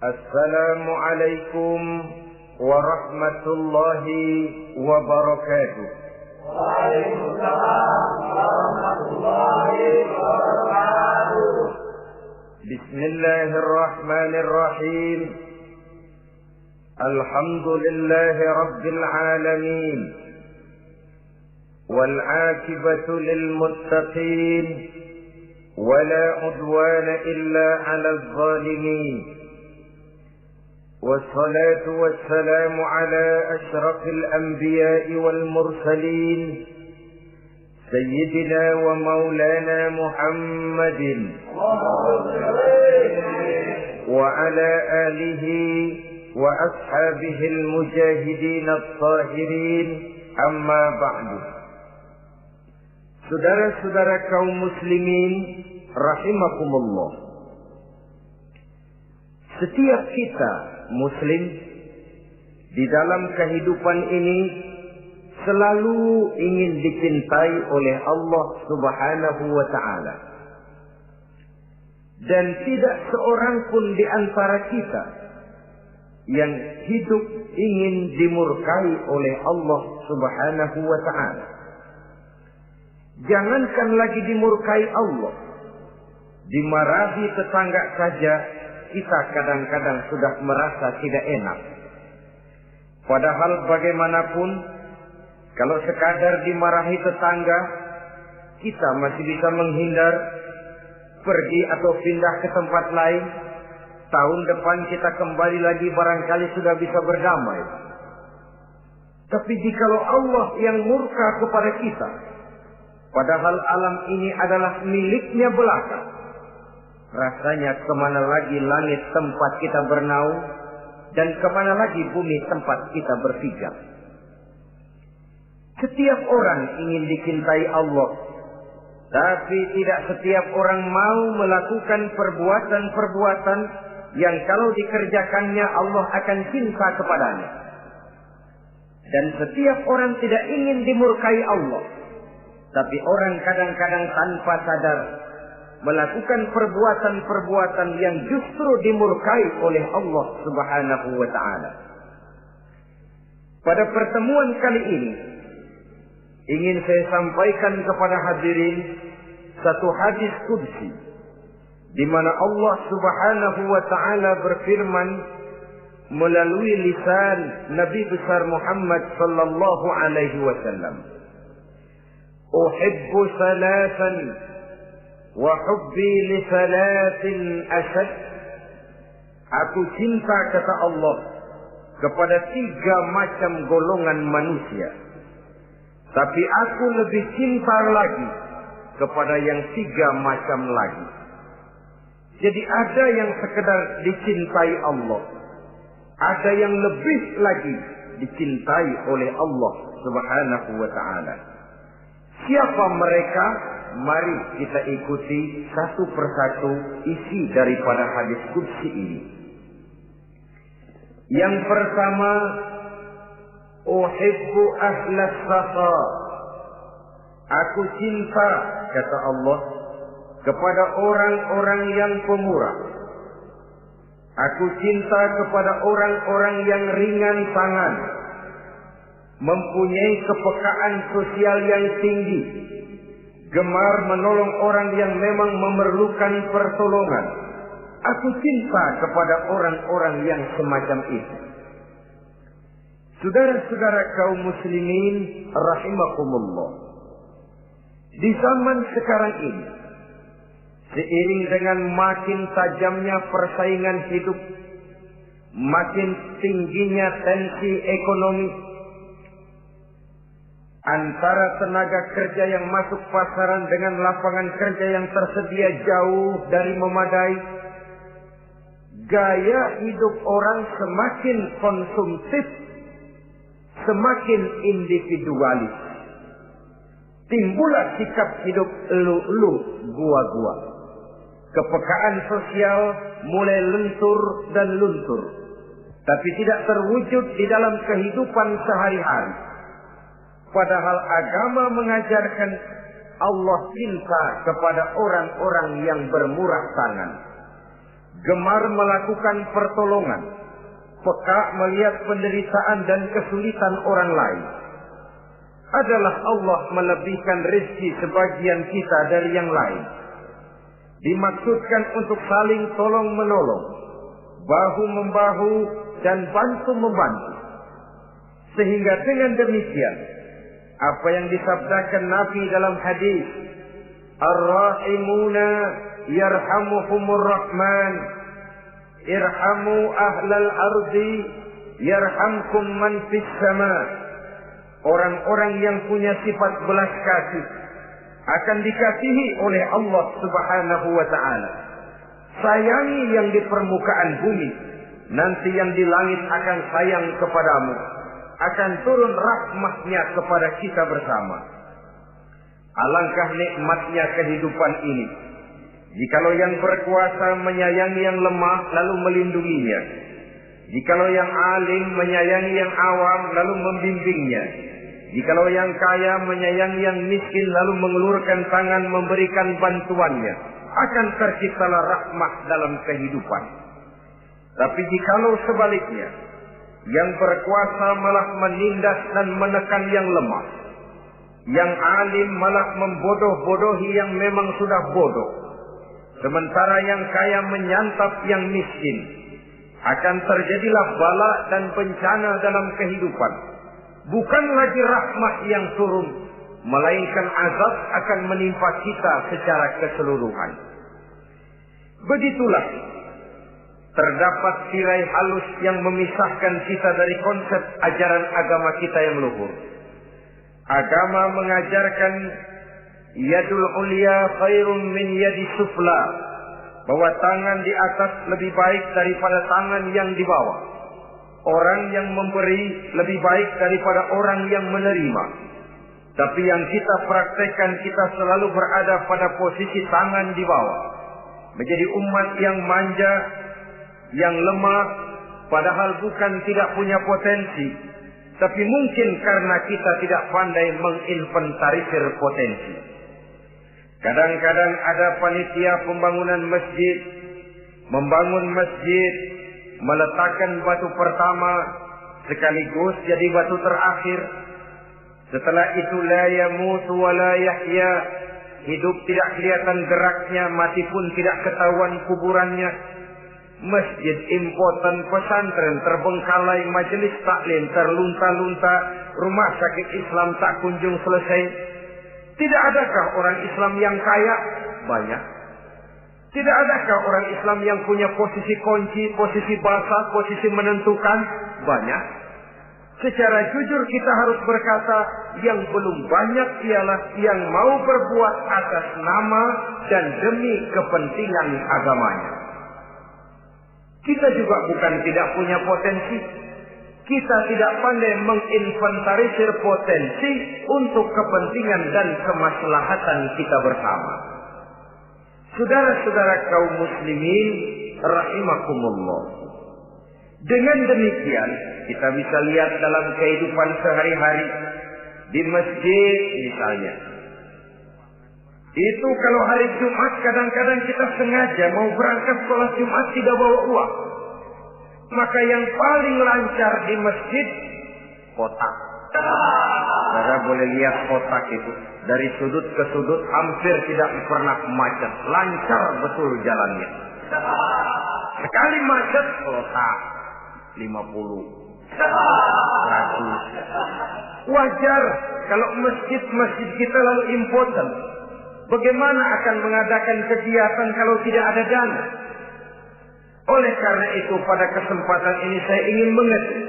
Assalamualaikum warahmatullahi wabarakatuh. Waalaikumsalam warahmatullahi wabarakatuh. Bismillahirrahmanirrahim. Alhamdulillahi rabbil alamin. Wal 'aqibatu lil muttaqin. ولا عدوان إلا على الظالمين والصلاة والسلام على أشرف الأنبياء والمرسلين سيدنا ومولانا محمد وعلى آله وأصحابه المجاهدين الطاهرين أما بعد. Saudara-saudara kaum muslimin rahimakumullah. Setiap kita muslim di dalam kehidupan ini selalu ingin dicintai oleh Allah Subhanahu wa taala. Dan tidak seorang pun di antara kita yang hidup ingin dimurkai oleh Allah Subhanahu wa taala. Jangankan lagi dimurkai Allah, dimarahi tetangga saja kita kadang-kadang sudah merasa tidak enak. Padahal bagaimanapun, kalau sekadar dimarahi tetangga, kita masih bisa menghindar, pergi atau pindah ke tempat lain. Tahun depan kita kembali lagi, barangkali sudah bisa berdamai. Tapi jikalau Allah yang murka kepada kita, padahal alam ini adalah miliknya belaka, rasanya kemana lagi langit tempat kita bernaung, dan kemana lagi bumi tempat kita berpijak. Setiap orang ingin dicintai Allah, tapi tidak setiap orang mau melakukan perbuatan-perbuatan yang kalau dikerjakannya Allah akan cinta kepadanya. Dan setiap orang tidak ingin dimurkai Allah, tapi orang kadang-kadang tanpa sadar melakukan perbuatan-perbuatan yang justru dimurkai oleh Allah Subhanahu wa taala. Pada pertemuan kali ini ingin saya sampaikan kepada hadirin satu hadis qudsi di mana Allah Subhanahu wa taala berfirman melalui lisan Nabi besar Muhammad sallallahu alaihi wasallam. Uhibbu salatan wa hubbi li salatin ashad. Aku cinta, kata Allah, kepada 3 macam golongan manusia, tapi aku lebih cinta lagi kepada yang 3 macam lagi. Jadi ada yang sekedar dicintai Allah, ada yang lebih lagi dicintai oleh Allah Subhanahu wa taala. Siapa mereka? Mari kita ikuti satu persatu isi daripada hadis qudsi ini. Yang pertama, uhibbu ahlas safa. Aku cinta, kata Allah, kepada orang-orang yang pemurah. Aku cinta kepada orang-orang yang ringan tangan, mempunyai kepekaan sosial yang tinggi, gemar menolong orang yang memang memerlukan pertolongan. Aku cinta kepada orang-orang yang semacam itu. Saudara-saudara kaum muslimin rahimakumullah, di zaman sekarang ini, seiring dengan makin tajamnya persaingan hidup, makin tingginya tensi ekonomi, antara tenaga kerja yang masuk pasaran dengan lapangan kerja yang tersedia jauh dari memadai, gaya hidup orang semakin konsumtif, semakin individualis. Timbullah sikap hidup elu-elu, gua-gua. Kepekaan sosial mulai lentur dan luntur, tapi tidak terwujud di dalam kehidupan sehari-hari. Padahal agama mengajarkan Allah cinta kepada orang-orang yang bermurah tangan, gemar melakukan pertolongan, peka melihat penderitaan dan kesulitan orang lain. Adalah Allah melebihkan rezeki sebagian kita dari yang lain. Dimaksudkan untuk saling tolong menolong, bahu membahu dan bantu membantu. Sehingga dengan demikian, apa yang disabdakan Nabi dalam hadis, Ar-Rahimuna yarhamuhumur Rahman, irhamu ahlal ardi yarhamkum man fis sama. Orang-orang yang punya sifat belas kasih akan dikasihi oleh Allah Subhanahu wa ta'ala. Sayangi yang di permukaan bumi, nanti yang di langit akan sayang kepadamu. Akan turun rahmatnya kepada kita bersama. Alangkah nikmatnya kehidupan ini, jikalau yang berkuasa menyayangi yang lemah lalu melindunginya, jikalau yang alim menyayangi yang awam lalu membimbingnya, jikalau yang kaya menyayangi yang miskin lalu mengulurkan tangan memberikan bantuannya, akan terciptalah rahmat dalam kehidupan. Tapi jikalau sebaliknya, yang berkuasa malah menindas dan menekan yang lemah, yang alim malah membodoh-bodohi yang memang sudah bodoh, sementara yang kaya menyantap yang miskin, akan terjadilah bala dan bencana dalam kehidupan. Bukan lagi rahmat yang turun, melainkan azab akan menimpa kita secara keseluruhan. Begitulah terdapat tirai halus yang memisahkan kita dari konsep ajaran agama kita yang luhur. Agama mengajarkan yadul ulya khairun min yadi sufla, bahwa tangan di atas lebih baik daripada tangan yang di bawah. Orang yang memberi lebih baik daripada orang yang menerima. Tapi yang kita praktekkan, kita selalu berada pada posisi tangan di bawah, menjadi umat yang manja, yang lemah, padahal bukan tidak punya potensi, tapi mungkin karena kita tidak pandai menginventarisir potensi. Kadang-kadang ada panitia pembangunan masjid, membangun masjid, meletakkan batu pertama sekaligus jadi batu terakhir. Setelah itu la yamutu wa la yahya, hidup tidak kelihatan geraknya, mati pun tidak ketahuan kuburannya. Masjid impoten, pesantren terbengkalai, majelis taklim terlunta-lunta, rumah sakit Islam tak kunjung selesai. Tidak adakah orang Islam yang kaya? Banyak. Tidak adakah orang Islam yang punya posisi kunci, posisi basah, posisi menentukan? Banyak. Secara jujur kita harus berkata, yang belum banyak ialah yang mau berbuat atas nama dan demi kepentingan agamanya. Kita juga bukan tidak punya potensi. Kita tidak pandai menginventarisir potensi untuk kepentingan dan kemaslahatan kita bersama. Saudara-saudara kaum muslimin rahimakumullah. Dengan demikian, kita bisa lihat dalam kehidupan sehari-hari di masjid misalnya. Itu kalau hari Jumat kadang-kadang kita sengaja mau berangkat sholat Jumat tidak bawa uang. Maka yang paling lancar di masjid, kotak. Saudara boleh lihat kotak itu. Dari sudut ke sudut hampir tidak pernah macet. Lancar betul jalannya. Sekali macet, kotak. 50. 100. Wajar kalau masjid-masjid kita lalu impoten. Bagaimana akan mengadakan kegiatan kalau tidak ada dana? Oleh karena itu pada kesempatan ini saya ingin mengetik,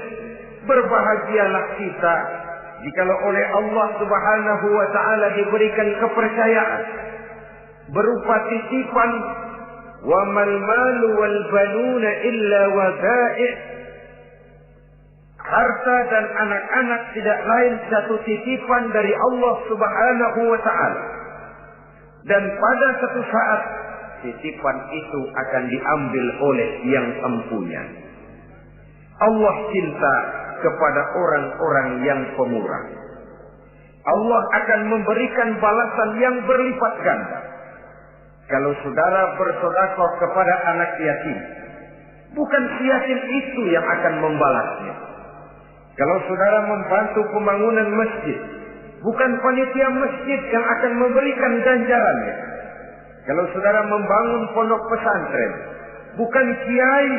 berbahagialah kita jikalau oleh Allah Subhanahu wa ta'ala diberikan kepercayaan berupa titipan, wa mal malu wal banuna illa wadai'. Harta dan anak-anak tidak lain satu titipan dari Allah Subhanahu wa ta'ala. Dan pada satu saat titipan itu akan diambil oleh yang empunya. Allah cinta kepada orang-orang yang pemurah. Allah akan memberikan balasan yang berlipat ganda. Kalau saudara bersedekah kepada anak yatim, bukan si yatim itu yang akan membalasnya. Kalau saudara membantu pembangunan masjid, bukan panitia masjid yang akan memberikan ganjarannya. Kalau saudara membangun pondok pesantren, bukan kiai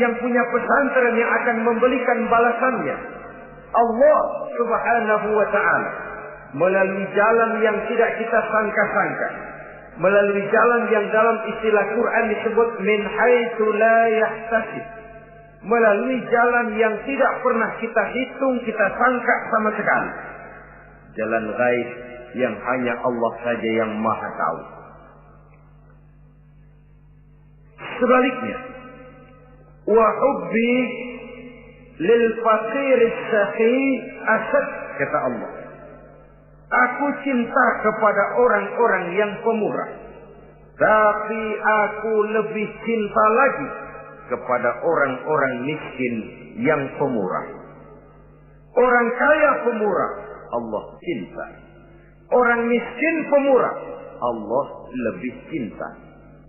yang punya pesantren yang akan memberikan balasannya. Allah Subhanahu wa ta'ala melalui jalan yang tidak kita sangka-sangka, melalui jalan yang dalam istilah Quran disebut min haitsu la yahtasib, melalui jalan yang tidak pernah kita hitung, kita sangka sama sekali, jalan gaib yang hanya Allah saja yang maha tahu. Sebaliknya, wa hubbi lil faqir as-sakhi asad, kata Allah, aku cinta kepada orang-orang yang pemurah, tapi aku lebih cinta lagi kepada orang-orang miskin yang pemurah. Orang kaya pemurah, Allah cinta. Orang miskin pemurah, Allah lebih cinta.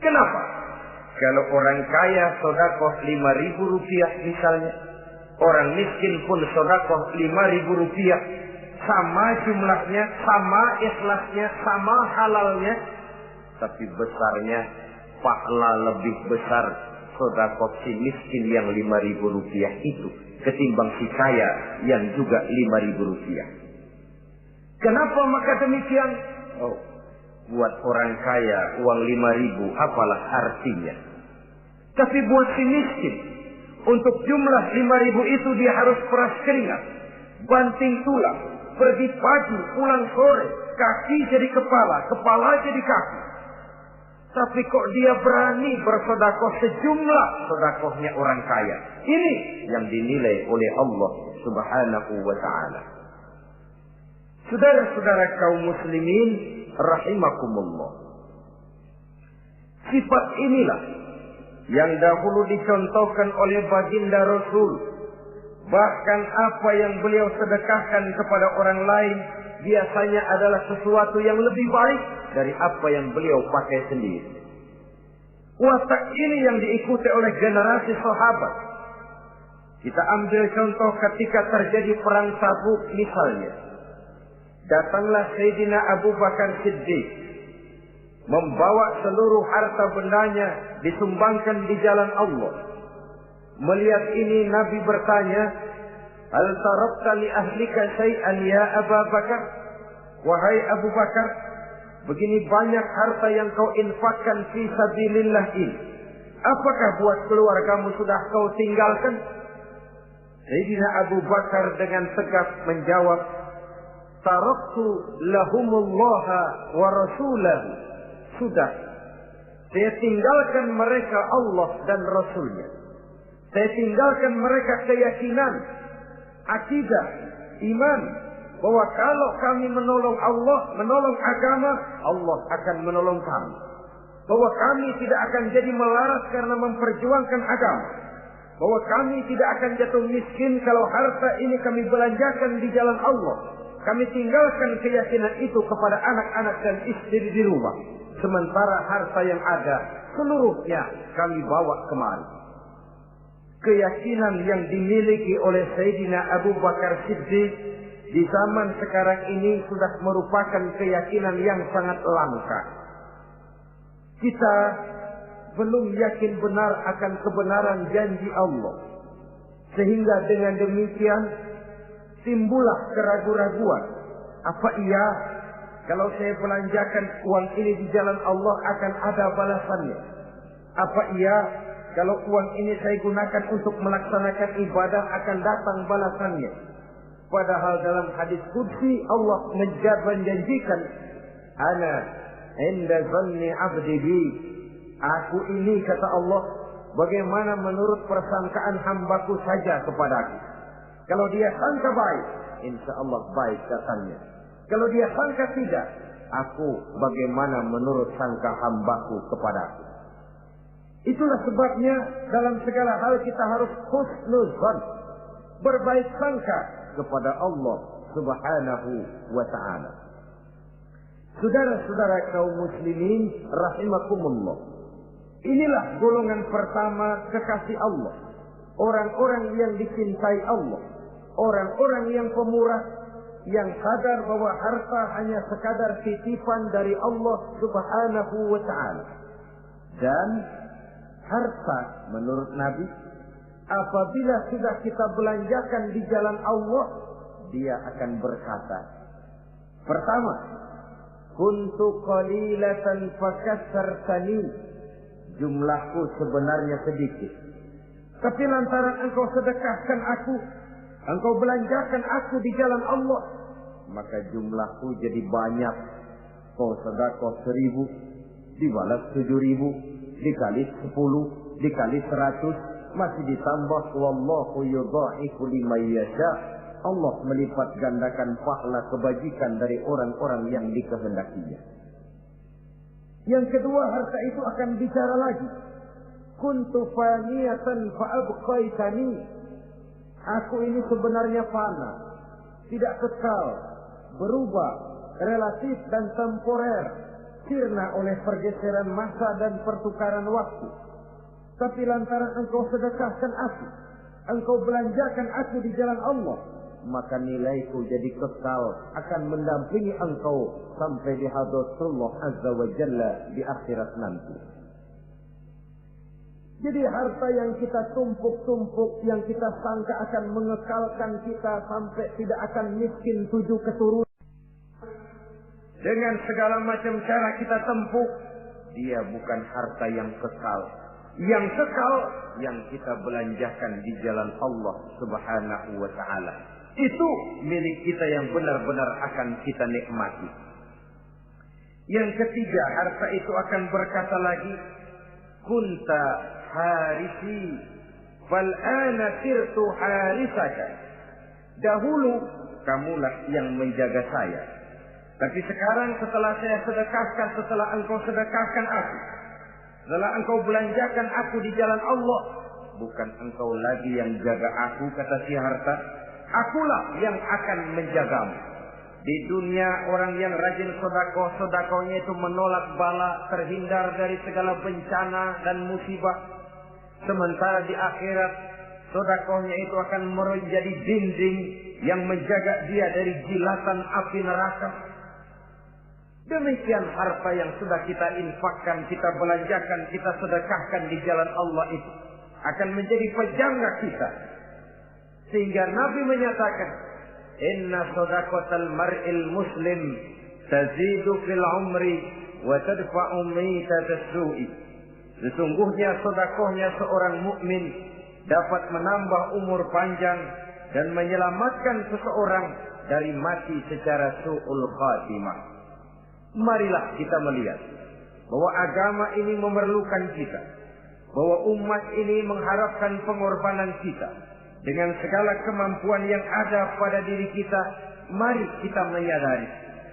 Kenapa? Kalau orang kaya sedekah 5.000 rupiah misalnya, orang miskin pun sedekah 5.000 rupiah, sama jumlahnya, sama ikhlasnya, sama halalnya, tapi besarnya pahala lebih besar sedekah si miskin yang 5.000 rupiah itu ketimbang si kaya yang juga 5.000 rupiah. Kenapa maka demikian? Oh, buat orang kaya uang 5.000 apalah artinya. Tapi buat si miskin, untuk jumlah 5.000 itu dia harus peras keringat, banting tulang, pergi pagi, pulang sore, kaki jadi kepala, kepala jadi kaki. Tapi kok dia berani bersedekah sejumlah sedekahnya orang kaya. Ini yang dinilai oleh Allah Subhanahu wa ta'ala. Saudara-saudara kaum muslimin rahimakumullah, sifat inilah yang dahulu dicontohkan oleh baginda Rasul. Bahkan apa yang beliau sedekahkan kepada orang lain biasanya adalah sesuatu yang lebih baik dari apa yang beliau pakai sendiri. Watak ini yang diikuti oleh generasi sahabat. Kita ambil contoh ketika terjadi perang Tabuk misalnya. Datanglah Sayyidina Abu Bakar Siddiq, membawa seluruh harta bendanya disumbangkan di jalan Allah. Melihat ini Nabi bertanya, hal tarakta li ahlika syai'an ya Abu Bakar? Wahai Abu Bakar, begini banyak harta yang kau infakkan fi sabilillah ini, apakah buat keluargamu sudah kau tinggalkan? Sayyidina Abu Bakar dengan tegas menjawab, taraktu lahumullaha wa rasulahu. Sudah, saya tinggalkan mereka Allah dan Rasulnya. Saya tinggalkan mereka keyakinan, akidah, iman, bahwa kalau kami menolong Allah, menolong agama, Allah akan menolong kami. Bahwa kami tidak akan jadi melarat karena memperjuangkan agama. Bahwa kami tidak akan jatuh miskin kalau harta ini kami belanjakan di jalan Allah. Kami tinggalkan keyakinan itu kepada anak-anak dan istri di rumah. Sementara harta yang ada seluruhnya kami bawa kemari. Keyakinan yang dimiliki oleh Sayyidina Abu Bakar Siddiq di zaman sekarang ini sudah merupakan keyakinan yang sangat langka. Kita belum yakin benar akan kebenaran janji Allah. Sehingga dengan demikian timbullah keraguan-raguan. Apa iya kalau saya belanjakan uang ini di jalan Allah akan ada balasannya? Apa iya kalau uang ini saya gunakan untuk melaksanakan ibadah akan datang balasannya? Padahal dalam hadis qudsi Allah menjanjikan, ana inda zanni abdi bi. Aku ini, kata Allah, bagaimana menurut persangkaan hambaku saja kepadaku. Kalau dia sangka baik, insya Allah baik datangnya. Kalau dia sangka tidak, aku bagaimana menurut sangka hambaku kepadaku. Itulah sebabnya dalam segala hal kita harus husnuzan, berbaik sangka kepada Allah Subhanahu wa ta'ala. Saudara-saudara kaum muslimin rahimakumullah. Inilah golongan pertama kekasih Allah. Orang-orang yang dicintai Allah. Orang-orang yang pemurah, yang sadar bahwa harta hanya sekadar titipan dari Allah Subhanahu wa ta'ala. Dan harta menurut Nabi, apabila sudah kita belanjakan di jalan Allah, dia akan berkata, pertama, kuntu qalilatan fakassartani, jumlahku sebenarnya sedikit, tapi lantaran engkau sedekahkan aku, engkau belanjakan aku di jalan Allah, maka jumlahku jadi banyak. Kau sedekah 1.000 dibalas 7.000 dikali 10 dikali 100 masih ditambah, wallahu yudha'ifu liman yasha. Allah melipat gandakan pahala kebajikan dari orang-orang yang dikehendakinya. Yang kedua, harta itu akan bicara lagi. Kuntu faniyatan fa'abqaitani. Aku ini sebenarnya fana, tidak kekal, berubah, relatif dan temporer, sirna oleh pergeseran masa dan pertukaran waktu. Tapi lantaran engkau sedekahkan aku, engkau belanjakan aku di jalan Allah, maka nilaiku jadi kekal, akan mendampingi engkau sampai di hadratullah azza wa jalla di akhirat nanti. Jadi harta yang kita tumpuk-tumpuk, yang kita sangka akan mengekalkan kita sampai tidak akan miskin 7 keturunan, dengan segala macam cara kita tempuh, dia bukan harta yang kekal. Yang kekal yang kita belanjakan di jalan Allah Subhanahu wa ta'ala. Itu milik kita yang benar-benar akan kita nikmati. Yang ketiga, harta itu akan berkata lagi, kunta harisi fal'ana sirtu harisaka. Dahulu kamulah yang menjaga saya, tapi sekarang setelah saya sedekahkan, setelah engkau sedekahkan aku, setelah engkau belanjakan aku di jalan Allah, bukan engkau lagi yang jaga aku, kata si harta, akulah yang akan menjagamu. Di dunia orang yang rajin sedekah, sedekahnya itu menolak bala, terhindar dari segala bencana dan musibah. Sementara di akhirat, sedekahnya itu akan menjadi dinding yang menjaga dia dari jilatan api neraka. Demikian harta yang sudah kita infakkan, kita belanjakan, kita sedekahkan di jalan Allah itu akan menjadi pejaga kita. Sehingga Nabi menyatakan, inna sadaqatal mar'il muslim tazidu fil umri wa tadfa'u mitatas su'i. Sesungguhnya sedekahnya seorang mukmin dapat menambah umur panjang dan menyelamatkan seseorang dari mati secara su'ul khatimah. Marilah kita melihat bahwa agama ini memerlukan kita, bahwa umat ini mengharapkan pengorbanan kita. Dengan segala kemampuan yang ada pada diri kita, mari kita menyadari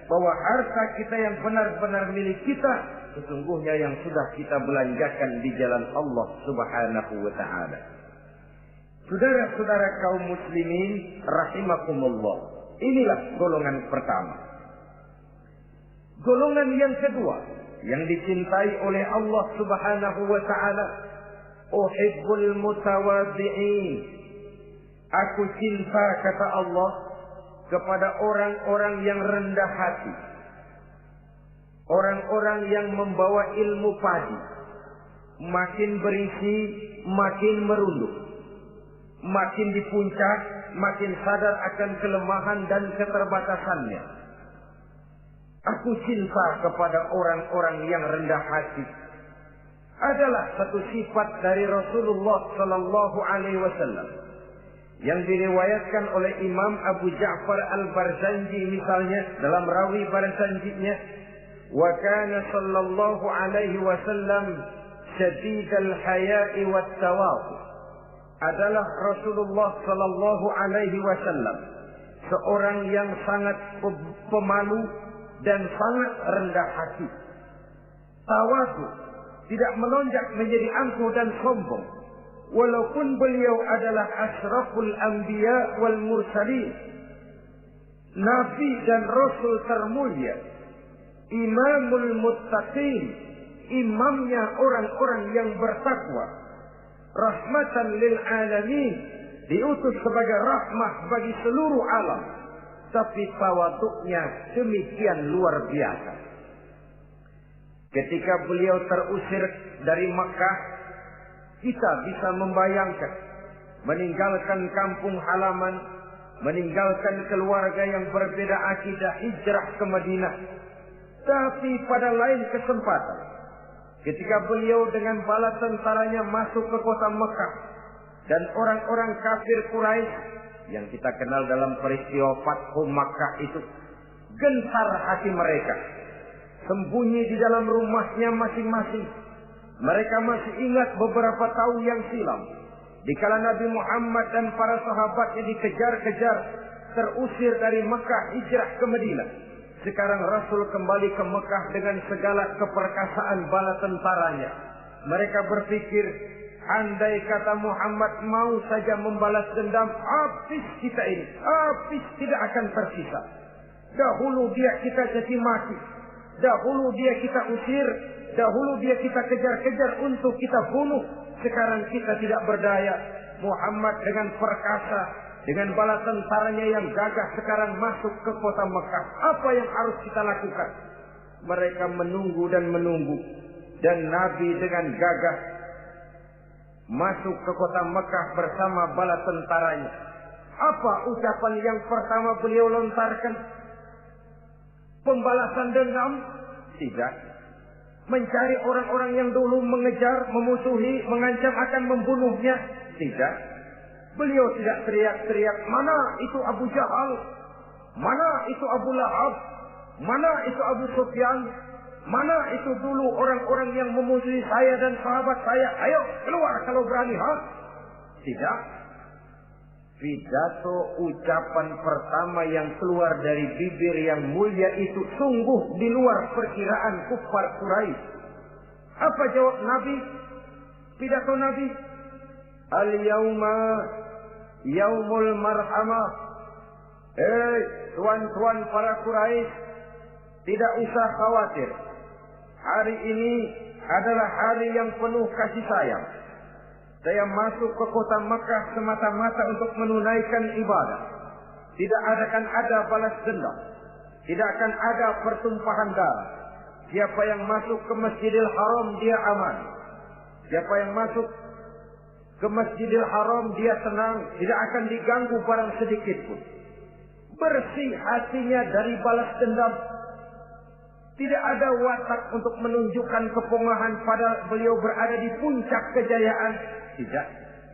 bahwa harta kita yang benar-benar milik kita, sesungguhnya yang sudah kita belanjakan di jalan Allah Subhanahu wa ta'ala. Saudara-saudara kaum muslimin rahimakumullah, inilah golongan pertama. Golongan yang kedua yang dicintai oleh Allah Subhanahu wa ta'ala, uhibbul mutawadhi'in. Aku cinta, kata Allah, kepada orang-orang yang rendah hati, orang-orang yang membawa ilmu padi, makin berisi makin merunduk, makin di puncak makin sadar akan kelemahan dan keterbatasannya. Aku cinta kepada orang-orang yang rendah hati. Adalah satu sifat dari Rasulullah sallallahu alaihi wasallam yang diriwayatkan oleh Imam Abu Ja'far Al-Barzanji misalnya dalam rawi Barzanjinya, wa kana sallallahu alaihi wasallam syadidal haya'i wat tawadhu. Adalah Rasulullah sallallahu alaihi wasallam seorang yang sangat pemalu dan sangat rendah hati. Tawadhu, tidak melonjak menjadi angkuh dan sombong. Walaupun beliau adalah asyraful anbiya wal mursalin, nabi dan rasul termulia, imamul muttaqin, imamnya orang-orang yang bertakwa, rahmatan lil alamin, diutus sebagai rahmah bagi seluruh alam, tapi tawaduknya demikian luar biasa. Ketika beliau terusir dari Makkah, kita bisa membayangkan meninggalkan kampung halaman, meninggalkan keluarga yang berbeda akidah, hijrah ke Madinah. Tapi pada lain kesempatan, ketika beliau dengan bala tentaranya masuk ke kota Mekah, dan orang-orang kafir Quraisy yang kita kenal dalam peristiwa Fathu Makkah itu, gentar hati mereka, sembunyi di dalam rumahnya masing-masing. Mereka masih ingat beberapa tahun yang silam, dikala Nabi Muhammad dan para sahabatnya dikejar-kejar, terusir dari Mekah hijrah ke Madinah. Sekarang Rasul kembali ke Mekah dengan segala keperkasaan bala tentaranya. Mereka berpikir, andai kata Muhammad mau saja membalas dendam, habis kita ini, habis, tidak akan tersisa. Dahulu dia kita caci maki, dahulu dia kita usir, dahulu dia kita kejar-kejar untuk kita bunuh. Sekarang kita tidak berdaya. Muhammad dengan perkasa, dengan bala tentaranya yang gagah sekarang masuk ke kota Mekah. Apa yang harus kita lakukan? Mereka menunggu dan menunggu. Dan Nabi dengan gagah masuk ke kota Mekah bersama bala tentaranya. Apa ucapan yang pertama beliau lontarkan? Pembalasan dendam? Tidak. Mencari orang-orang yang dulu mengejar, memusuhi, mengancam akan membunuhnya? Tidak. Beliau tidak teriak-teriak, mana itu Abu Jahal, mana itu Abu Lahab, mana itu Abu Sufyan, mana itu dulu orang-orang yang memusuhi saya dan sahabat saya, ayo keluar kalau berani, ha? Tidak. Pidato ucapan pertama yang keluar dari bibir yang mulia itu sungguh di luar perkiraan kufar Quraisy. Apa jawab Nabi? Pidato Nabi, al-yauma yaumul marhamah. Tuan-tuan para Quraisy, tidak usah khawatir. Hari ini adalah hari yang penuh kasih sayang. Saya masuk ke kota Makkah semata-mata untuk menunaikan ibadah. Tidak akan ada balas dendam. Tidak akan ada pertumpahan darah. Siapa yang masuk ke Masjidil Haram dia aman. Siapa yang masuk ke Masjidil Haram dia tenang, tidak akan diganggu barang sedikit pun. Bersih hatinya dari balas dendam. Tidak ada watak untuk menunjukkan kepongahan pada beliau berada di puncak kejayaan. Tidak.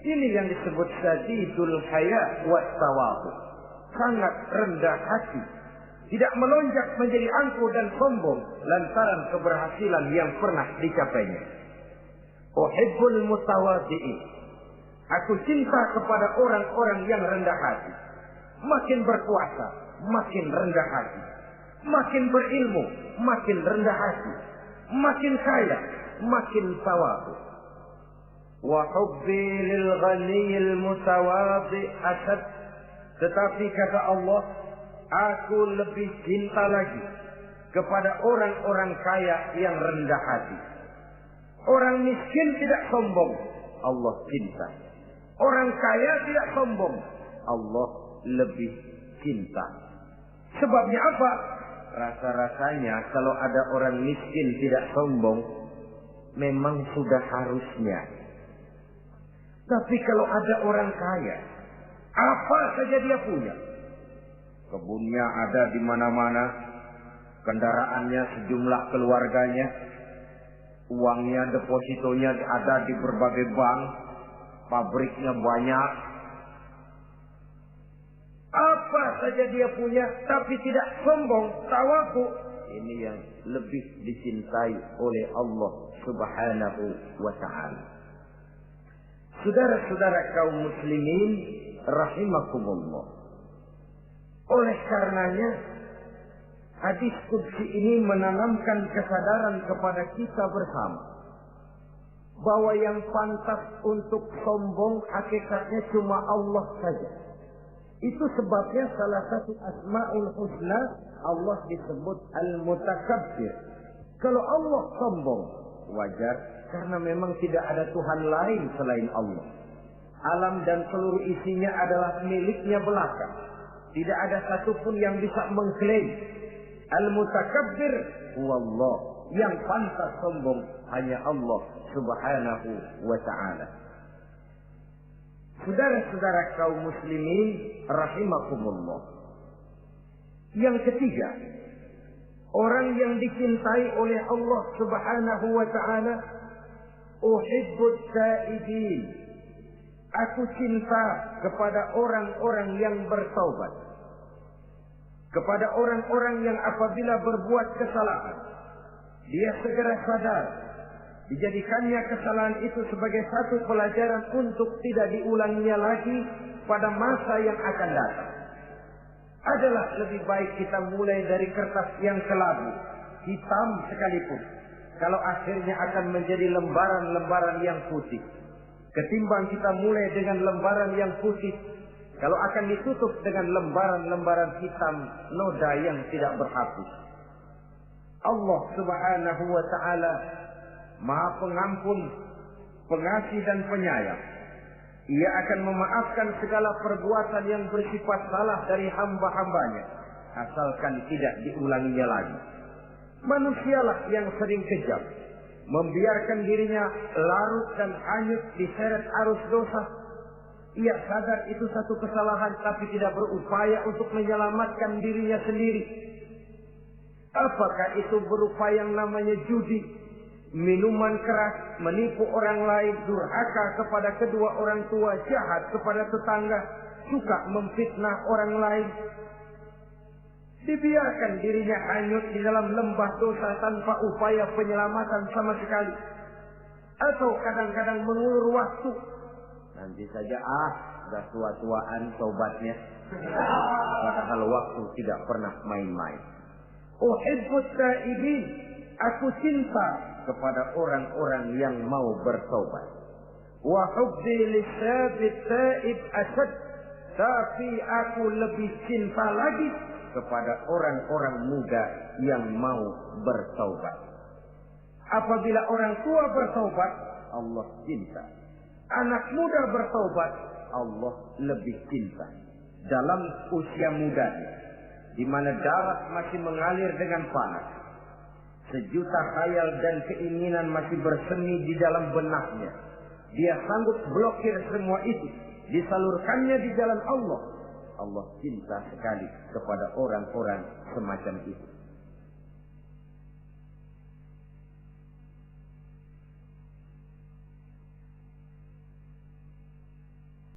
Ini yang disebut sadidul haya wa tawadhu. Sangat rendah hati. Tidak melonjak menjadi angkuh dan sombong lantaran keberhasilan yang pernah dicapainya. Uhibbul mutawadhi'in. Aku cinta kepada orang-orang yang rendah hati. Makin berkuasa, makin rendah hati. Makin berilmu, makin rendah hati. Makin kaya, makin tawadhu. Wa hubbi lil ghaniyil mutawadhi asad. Tetapi kata Allah, aku lebih cinta lagi kepada orang-orang kaya yang rendah hati. Orang miskin tidak sombong, Allah cinta. Orang kaya tidak sombong, Allah lebih cinta. Sebabnya apa? Rasa-rasanya kalau ada orang miskin tidak sombong, memang sudah harusnya. Tapi kalau ada orang kaya, apa saja dia punya. Kebunnya ada di mana-mana, kendaraannya sejumlah keluarganya, uangnya, depositonya ada di berbagai bank, pabriknya banyak. Apa saja dia punya, tapi tidak sombong, tawadhu. Ini yang lebih dicintai oleh Allah Subhanahu wa ta'ala. Saudara-saudara kaum muslimin rahimakumullah. Oleh karenanya, hadis qudsi ini menanamkan kesadaran kepada kita bersama bahwa yang pantas untuk sombong hakikatnya cuma Allah saja. Itu sebabnya salah satu asma'ul husna Allah disebut al-mutakabbir. Kalau Allah sombong, wajar, karena memang tidak ada Tuhan lain selain Allah. Alam dan seluruh isinya adalah miliknya belaka. Tidak ada satupun yang bisa mengklaim. Al-mutakabbir huwallah. Yang pantas sombong hanya Allah subhanahu wa ta'ala. Saudara-saudara kaum muslimin rahimakumullah. Yang ketiga, orang yang dicintai oleh Allah subhanahu wa ta'ala, uhibbut taibin. Aku cinta kepada orang-orang yang bertaubat. Kepada orang-orang yang apabila berbuat kesalahan, dia segera sadar. Dijadikannya kesalahan itu sebagai satu pelajaran untuk tidak diulanginya lagi pada masa yang akan datang. Adalah lebih baik kita mulai dari kertas yang kelabu, hitam sekalipun, kalau akhirnya akan menjadi lembaran-lembaran yang putih, ketimbang kita mulai dengan lembaran yang putih, kalau akan ditutup dengan lembaran-lembaran hitam noda yang tidak berhapus. Allah subhanahu wa ta'ala Maha Pengampun, Pengasih dan Penyayang. Ia akan memaafkan segala perbuatan yang bersifat salah dari hamba-hambanya, asalkan tidak diulanginya lagi. Manusialah yang sering kejam, membiarkan dirinya larut dan hanyut diseret arus dosa. Ia sadar itu satu kesalahan, tapi tidak berupaya untuk menyelamatkan dirinya sendiri. Apakah itu berupa yang namanya judi, minuman keras, menipu orang lain, durhaka kepada kedua orang tua, jahat kepada tetangga, suka memfitnah orang lain. Dibiarkan dirinya hanyut di dalam lembah dosa tanpa upaya penyelamatan sama sekali. Atau kadang-kadang mengulur waktu. Nanti saja sudah tua-tuaan tobatnya. Padahal waktu tidak pernah main-main. Uhibbut taibin. Aku cinta kepada orang-orang yang mau bertobat. Wa hubbi lisabit taib asad. Tapi aku lebih cinta lagi kepada orang-orang muda yang mau bertaubat. Apabila orang tua bertaubat, Allah cinta. Anak muda bertaubat, Allah lebih cinta. Dalam usia mudanya, di mana darah masih mengalir dengan panas, sejuta khayal dan keinginan masih bersemi di dalam benaknya, dia sanggup blokir semua itu, disalurkannya di jalan Allah. Allah cinta sekali kepada orang-orang semacam itu.